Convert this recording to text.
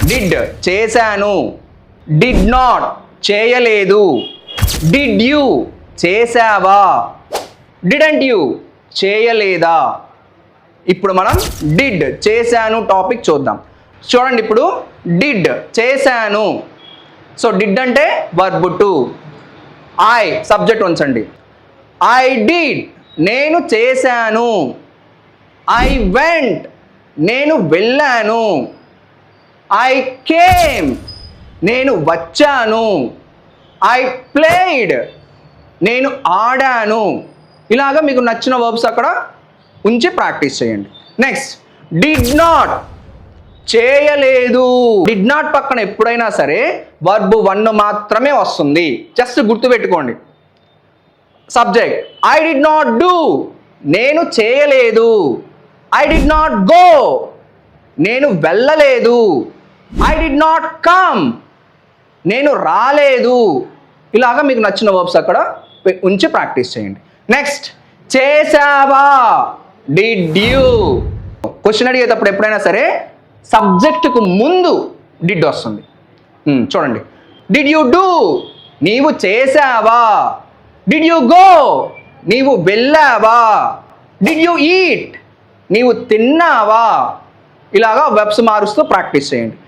Did చేశాను, did not చేయలేదు, did you చేశావా, డిడెంట్ యూ చేయలేదా. ఇప్పుడు మనం డిడ్ చేశాను టాపిక్ చూద్దాం. చూడండి, ఇప్పుడు డిడ్ చేశాను. సో డిడ్ అంటే వర్బ్ టు, ఐ సబ్జెక్ట్ ఉంచండి. ఐ డిడ్ నేను చేశాను, ఐ వెంట్ నేను వెళ్ళాను, ఐ కేమ్ నేను వచ్చాను, ఐ ప్లేడ్ నేను ఆడాను. ఇలాగా మీకు నచ్చిన వర్బ్స్ అక్కడ ఉంచి ప్రాక్టీస్ చేయండి. నెక్స్ట్ డిడ్ నాట్ చేయలేదు. డిడ్ నాట్ పక్కన ఎప్పుడైనా సరే వర్బ్ 1 మాత్రమే వస్తుంది. జస్ట్ గుర్తుపెట్టుకోండి. Subject I did not do నేను చేయలేదు, ఐ డిడ్ నాట్ గో నేను వెళ్ళలేదు, ఐ డిడ్ నాట్ కమ్ నేను రాలేదు. ఇలాగా మీకు నచ్చిన వర్బ్స్ అక్కడ ఉంచి ప్రాక్టీస్ చేయండి. నెక్స్ట్ చేసావా, డిడ్ యూ. క్వశ్చన్ అడిగేటప్పుడు ఎప్పుడైనా సరే సబ్జెక్టుకు ముందు డిడ్ వస్తుంది. చూడండి, డిడ్ యూ డూ నీవు చేసావా, డిడ్ యూ గో నీవు వెళ్ళావా, డిడ్ యూ ఈట్ నీవు తిన్నావా. ఇలాగా వెబ్స్ మారుస్తూ ప్రాక్టీస్ చేయండి.